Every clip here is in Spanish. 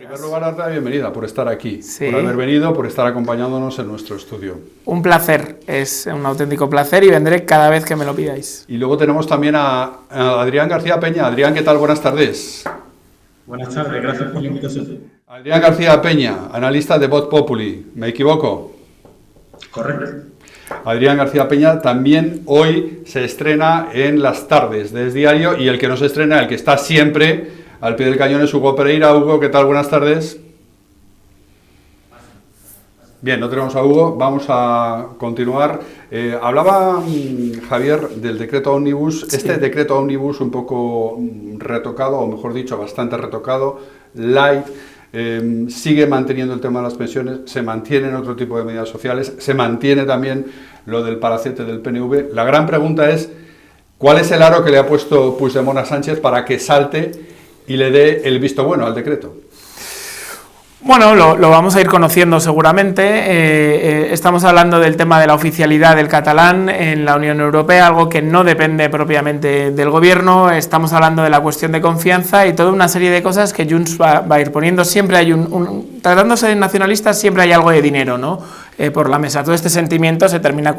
primer lugar, darte la bienvenida por estar aquí, Sí. por haber venido, por estar acompañándonos en nuestro estudio. Un placer, es un auténtico placer y vendré cada vez que me lo pidáis. Y luego tenemos también a Adrián García Peña. Adrián, ¿qué tal? Buenas tardes. Buenas tardes, gracias por la invitación. Adrián García Peña, analista de Voz Populi. ¿Me equivoco? Correcto. Adrián García Peña también hoy se estrena en las tardes de Es Diario, y el que no se estrena, el que está siempre al pie del cañón, es Hugo Pereira. Hugo, ¿qué tal? Buenas tardes. Bien, no tenemos a Hugo, vamos a continuar. Hablaba Javier del decreto Ómnibus. Sí. Este decreto Ómnibus un poco retocado, o mejor dicho, bastante retocado, light, sigue manteniendo el tema de las pensiones, se mantienen otro tipo de medidas sociales, se mantiene también lo del palacete del PNV. La gran pregunta es, ¿cuál es el aro que le ha puesto Puigdemont a Sánchez para que salte y le dé el visto bueno al decreto? Bueno, lo vamos a ir conociendo seguramente. Estamos hablando del tema de la oficialidad del catalán en la Unión Europea, algo que no depende propiamente del gobierno. Estamos hablando de la cuestión de confianza y toda una serie de cosas que Junts va a ir poniendo. Siempre hay tratándose de nacionalistas, siempre hay algo de dinero, ¿no? Por la mesa. Todo este sentimiento se termina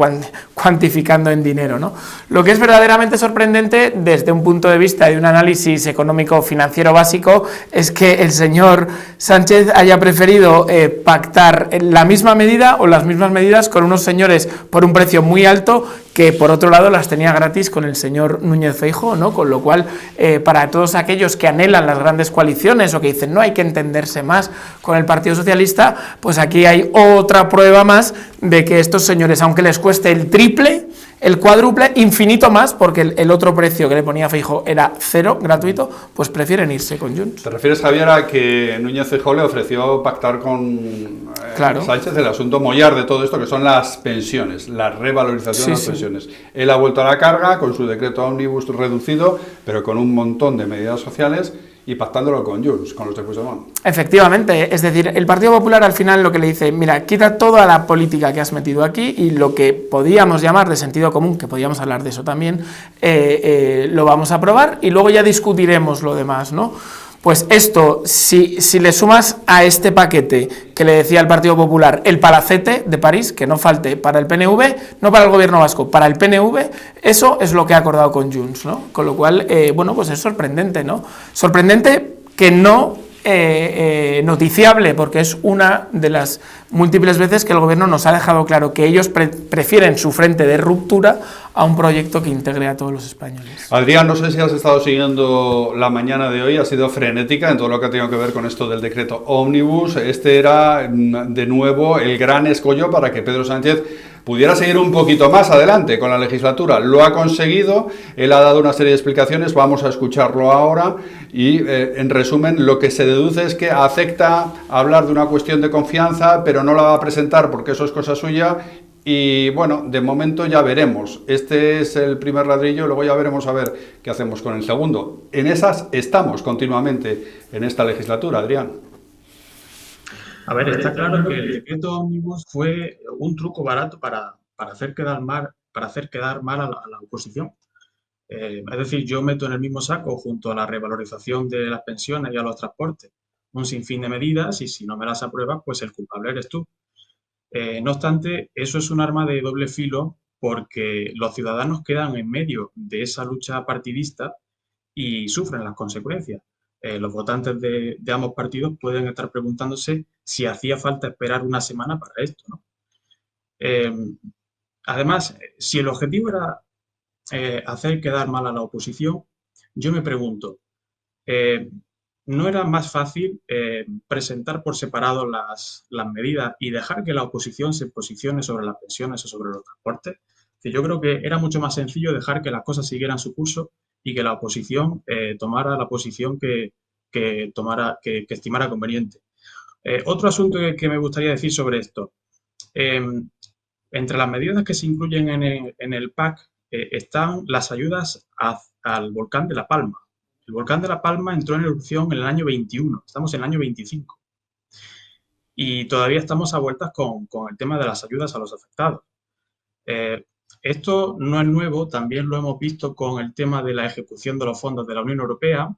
cuantificando en dinero, ¿no? Lo que es verdaderamente sorprendente desde un punto de vista de un análisis económico-financiero básico es que el señor Sánchez haya preferido pactar la misma medida o las mismas medidas con unos señores por un precio muy alto que por otro lado las tenía gratis con el señor Núñez Feijóo, ¿no? Con lo cual, para todos aquellos que anhelan las grandes coaliciones o que dicen no hay que entenderse más con el Partido Socialista, pues aquí hay otra prueba más de que estos señores, aunque les cueste el triple, el cuádruple, infinito más, porque el otro precio que le ponía Feijóo era cero, gratuito, pues prefieren irse con Junts. ¿Te refieres, Javier, a que Núñez Feijóo le ofreció pactar con Claro. Sánchez el asunto mollar de todo esto, que son las pensiones, la revalorización de las pensiones? Él ha vuelto a la carga con su decreto ómnibus reducido, pero con un montón de medidas sociales, y pactándolo con Junts, con los de Puigdemont. Efectivamente, es decir, el Partido Popular al final lo que le dice, mira, quita toda la política que has metido aquí y lo que podíamos llamar de sentido común, que podíamos hablar de eso también, lo vamos a aprobar y luego ya discutiremos lo demás, ¿no? Pues esto, si le sumas a este paquete que le decía el Partido Popular, el palacete de París, que no falte para el PNV, no para el gobierno vasco, para el PNV, eso es lo que ha acordado con Junts, ¿no? Con lo cual, bueno, pues es sorprendente, ¿no? Sorprendente que no noticiable, porque es una de las múltiples veces que el gobierno nos ha dejado claro que ellos prefieren su frente de ruptura a un proyecto que integre a todos los españoles. Adrián, no sé si has estado siguiendo la mañana de hoy, ha sido frenética en todo lo que ha tenido que ver con esto del decreto Ómnibus. Este era, de nuevo, el gran escollo para que Pedro Sánchez pudiera seguir un poquito más adelante con la legislatura. Lo ha conseguido, él ha dado una serie de explicaciones, vamos a escucharlo ahora y, en resumen, lo que se deduce es que acepta hablar de una cuestión de confianza, pero no la va a presentar porque eso es cosa suya. Y bueno, de momento ya veremos. Este es el primer ladrillo, luego ya veremos a ver qué hacemos con el segundo. En esas estamos continuamente en esta legislatura, Adrián. A ver, está claro que el decreto Ómnibus fue un truco barato para hacer quedar mal a la oposición. Es decir, yo meto en el mismo saco, junto a la revalorización de las pensiones y a los transportes, un sinfín de medidas, y si no me las apruebas, pues el culpable eres tú. No obstante, eso es un arma de doble filo porque los ciudadanos quedan en medio de esa lucha partidista y sufren las consecuencias. Los votantes de ambos partidos pueden estar preguntándose si hacía falta esperar una semana para esto, ¿no? Además, si el objetivo era hacer quedar mal a la oposición, yo me pregunto, ¿no era más fácil presentar por separado las medidas y dejar que la oposición se posicione sobre las pensiones o sobre los transportes? Que yo creo que era mucho más sencillo dejar que las cosas siguieran su curso y que la oposición tomara la posición que estimara conveniente. Otro asunto que me gustaría decir sobre esto. Entre las medidas que se incluyen en el PAC están las ayudas al volcán de La Palma. El volcán de La Palma entró en erupción en el año 21, estamos en el año 25. Y todavía estamos a vueltas con el tema de las ayudas a los afectados. Esto no es nuevo, también lo hemos visto con el tema de la ejecución de los fondos de la Unión Europea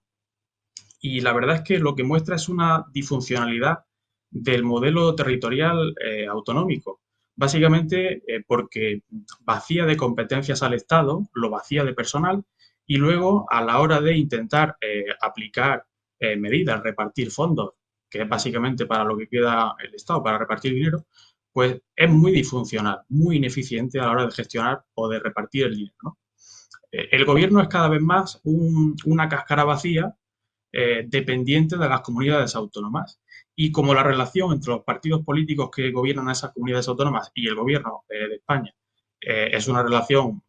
y la verdad es que lo que muestra es una disfuncionalidad del modelo territorial autonómico. Básicamente porque vacía de competencias al Estado, lo vacía de personal, y luego a la hora de intentar aplicar medidas, repartir fondos, que es básicamente para lo que queda el Estado, para repartir dinero, pues es muy disfuncional, muy ineficiente a la hora de gestionar o de repartir el dinero, ¿no? El gobierno es cada vez más una cáscara vacía dependiente de las comunidades autónomas. Y como la relación entre los partidos políticos que gobiernan esas comunidades autónomas y el gobierno de España es una relación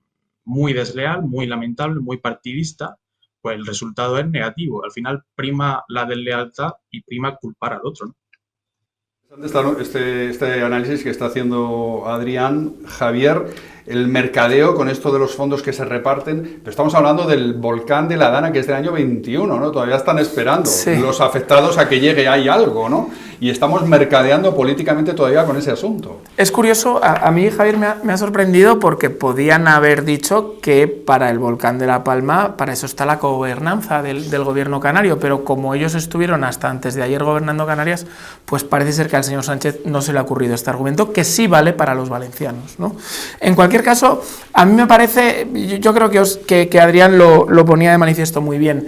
muy desleal, muy lamentable, muy partidista, pues el resultado es negativo. Al final prima la deslealtad y prima culpar al otro, ¿no? Este análisis que está haciendo Adrián, Javier, el mercadeo con esto de los fondos que se reparten, pero estamos hablando del volcán de la Dana, que es del año 21, ¿no? Todavía están esperando los afectados a que llegue ahí algo, ¿no? Y estamos mercadeando políticamente todavía con ese asunto. Es curioso, a mí, Javier, me ha sorprendido porque podían haber dicho que para el volcán de La Palma, para eso está la gobernanza del gobierno canario, pero como ellos estuvieron hasta antes de ayer gobernando Canarias, pues parece ser que al señor Sánchez no se le ha ocurrido este argumento, que sí vale para los valencianos, ¿no? En cualquier caso, a mí me parece, yo creo que Adrián lo ponía de manifiesto muy bien.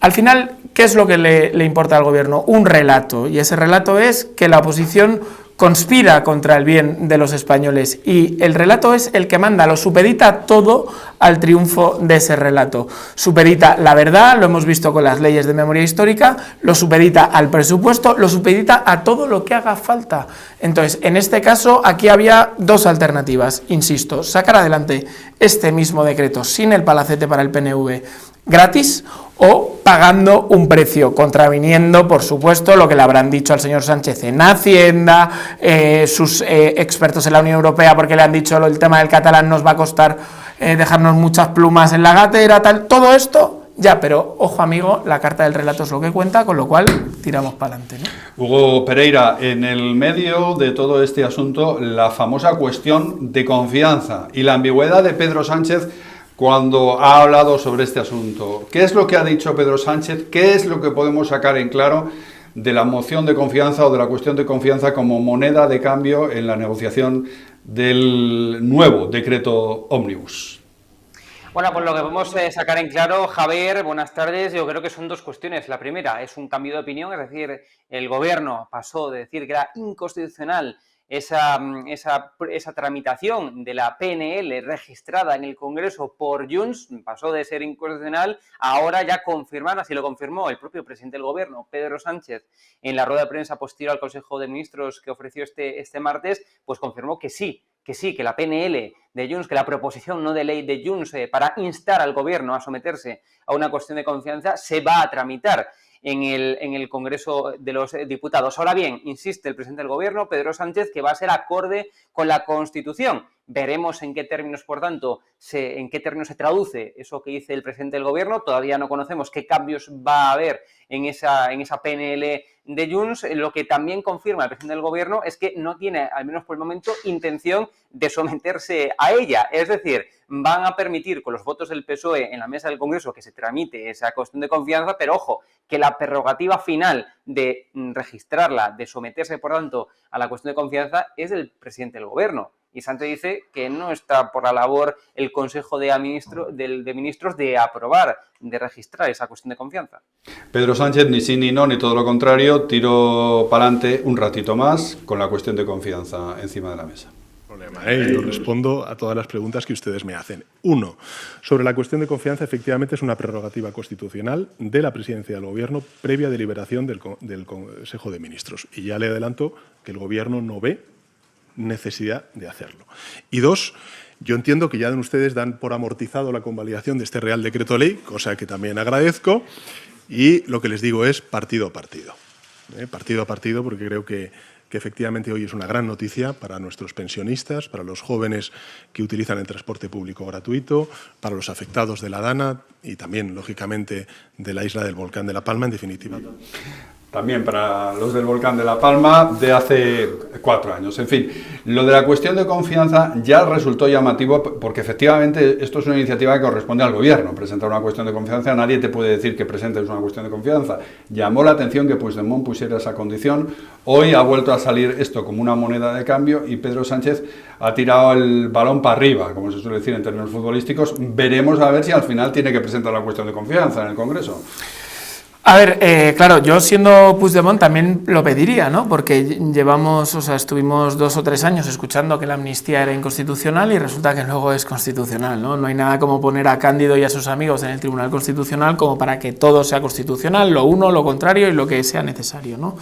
Al final, ¿qué es lo que le importa al gobierno? Un relato, y ese relato es que la oposición conspira contra el bien de los españoles, y el relato es el que manda, lo supedita todo al triunfo de ese relato. Supedita la verdad, lo hemos visto con las leyes de memoria histórica, lo supedita al presupuesto, lo supedita a todo lo que haga falta. Entonces, en este caso, aquí había dos alternativas, insisto: sacar adelante este mismo decreto sin el palacete para el PNV gratis, o pagando un precio, contraviniendo, por supuesto, lo que le habrán dicho al señor Sánchez en Hacienda, sus expertos en la Unión Europea, porque le han dicho el tema del catalán nos va a costar dejarnos muchas plumas en la gatera, tal, todo esto, ya, pero ojo amigo, la carta del relato es lo que cuenta, con lo cual tiramos para adelante, ¿no? Hugo Pereira, en el medio de todo este asunto, la famosa cuestión de confianza y la ambigüedad de Pedro Sánchez cuando ha hablado sobre este asunto. ¿Qué es lo que ha dicho Pedro Sánchez? ¿Qué es lo que podemos sacar en claro de la moción de confianza o de la cuestión de confianza como moneda de cambio en la negociación del nuevo decreto ómnibus? Bueno, pues lo que podemos sacar en claro, Javier, buenas tardes, yo creo que son dos cuestiones. La primera es un cambio de opinión, es decir, el gobierno pasó de decir que era inconstitucional esa tramitación de la PNL registrada en el Congreso por Junts, pasó de ser inconstitucional a ahora ya confirmar, así lo confirmó el propio presidente del Gobierno, Pedro Sánchez, en la rueda de prensa posterior al Consejo de Ministros que ofreció este martes, pues confirmó que sí, que la PNL de Junts, que la proposición no de ley de Junts para instar al Gobierno a someterse a una cuestión de confianza se va a tramitar en el Congreso de los Diputados. Ahora bien, insiste el presidente del Gobierno, Pedro Sánchez, que va a ser acorde con la Constitución. Veremos en qué términos, por tanto, en qué términos se traduce eso que dice el presidente del Gobierno. Todavía no conocemos qué cambios va a haber en esa PNL de Junts. Lo que también confirma el presidente del Gobierno es que no tiene, al menos por el momento, intención de someterse a ella. Es decir, van a permitir con los votos del PSOE en la mesa del Congreso que se tramite esa cuestión de confianza, pero ojo, que la prerrogativa final de registrarla, de someterse, por tanto, a la cuestión de confianza es del presidente del Gobierno. Y Sánchez dice que no está por la labor el Consejo de Ministros de aprobar, de registrar esa cuestión de confianza. Pedro Sánchez, ni sí ni no, ni todo lo contrario, tiró para adelante un ratito más con la cuestión de confianza encima de la mesa. Yo respondo a todas las preguntas que ustedes me hacen. Uno, sobre la cuestión de confianza, efectivamente es una prerrogativa constitucional de la Presidencia del Gobierno previa deliberación del Consejo de Ministros. Y ya le adelanto que el Gobierno no ve necesidad de hacerlo. Y dos, yo entiendo que ya ustedes dan por amortizado la convalidación de este Real Decreto Ley, cosa que también agradezco, y lo que les digo es partido a partido. Partido a partido, porque creo que efectivamente hoy es una gran noticia para nuestros pensionistas, para los jóvenes que utilizan el transporte público gratuito, para los afectados de la Dana y también, lógicamente, de la isla del volcán de La Palma, en definitiva. también para los del volcán de La Palma, de hace 4 años. En fin, lo de la cuestión de confianza ya resultó llamativo porque efectivamente esto es una iniciativa que corresponde al gobierno. Presentar una cuestión de confianza, nadie te puede decir que presentes una cuestión de confianza. Llamó la atención que Puigdemont pusiera esa condición. Hoy ha vuelto a salir esto como una moneda de cambio y Pedro Sánchez ha tirado el balón para arriba, como se suele decir en términos futbolísticos. Veremos a ver si al final tiene que presentar la cuestión de confianza en el Congreso. A ver, claro, yo siendo Puigdemont también lo pediría, ¿no? Porque llevamos, estuvimos 2 o 3 años escuchando que la amnistía era inconstitucional y resulta que luego es constitucional, ¿no? No hay nada como poner a Cándido y a sus amigos en el Tribunal Constitucional como para que todo sea constitucional, lo uno, lo contrario y lo que sea necesario, ¿no?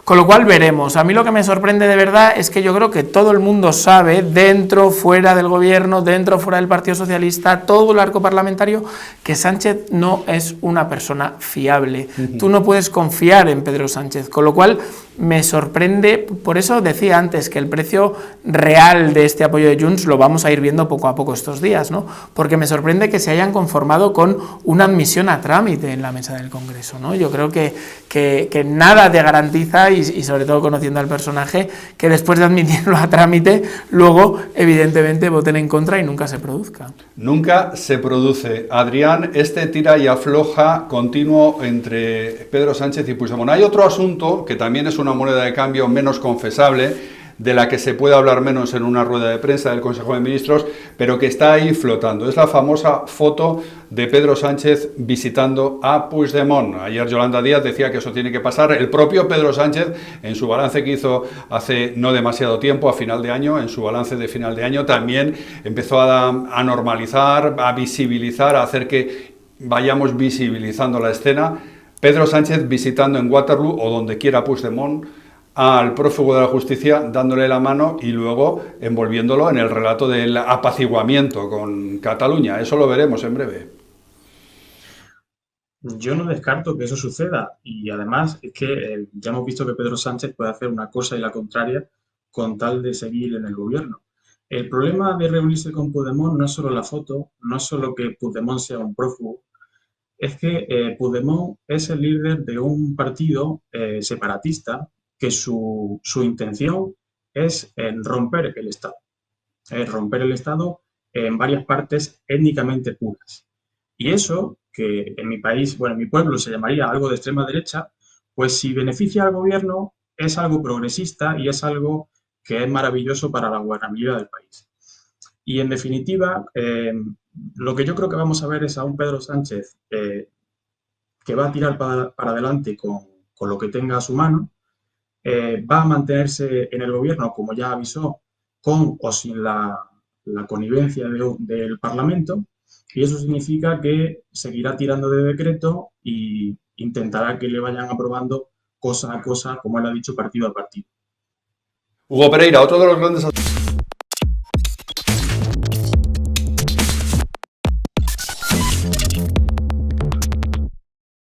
Con lo cual veremos. A mí lo que me sorprende de verdad es que yo creo que todo el mundo sabe, dentro, fuera del gobierno, dentro, fuera del Partido Socialista, todo el arco parlamentario, que Sánchez no es una persona fiable. Tú no puedes confiar en Pedro Sánchez, con lo cual me sorprende, por eso decía antes que el precio real de este apoyo de Junts lo vamos a ir viendo poco a poco estos días, ¿no? Porque me sorprende que se hayan conformado con una admisión a trámite en la mesa del Congreso, ¿no? Yo creo que nada te garantiza, y sobre todo conociendo al personaje, que después de admitirlo a trámite, luego evidentemente voten en contra y nunca se produzca. Nunca se produce. Adrián, este tira y afloja continuo entre Pedro Sánchez y Puigdemont. Hay otro asunto que también es una moneda de cambio menos confesable, de la que se puede hablar menos en una rueda de prensa del Consejo de Ministros, pero que está ahí flotando. Es la famosa foto de Pedro Sánchez visitando a Puigdemont. Ayer Yolanda Díaz decía que eso tiene que pasar. El propio Pedro Sánchez, en su balance que hizo hace no demasiado tiempo, a final de año, en su balance de final de año, también empezó a normalizar, a visibilizar, a hacer que vayamos visibilizando la escena. Pedro Sánchez visitando en Waterloo o donde quiera Puigdemont al prófugo de la justicia, dándole la mano y luego envolviéndolo en el relato del apaciguamiento con Cataluña. Eso lo veremos en breve. Yo no descarto que eso suceda y además es que ya hemos visto que Pedro Sánchez puede hacer una cosa y la contraria con tal de seguir en el gobierno. El problema de reunirse con Puigdemont no es solo la foto, no es solo que Puigdemont sea un prófugo, es que Puigdemont es el líder de un partido separatista que su intención es romper el Estado. Romper el Estado en varias partes étnicamente puras. Y eso, que en mi país, bueno, en mi pueblo se llamaría algo de extrema derecha, pues si beneficia al gobierno es algo progresista y es algo que es maravilloso para la gobernabilidad del país. Y en definitiva, lo que yo creo que vamos a ver es a un Pedro Sánchez que va a tirar para adelante con lo que tenga a su mano, va a mantenerse en el gobierno, como ya avisó, con o sin la connivencia del Parlamento, y eso significa que seguirá tirando de decreto e intentará que le vayan aprobando cosa a cosa, como él ha dicho, partido a partido. Hugo Pereira, otro de los grandes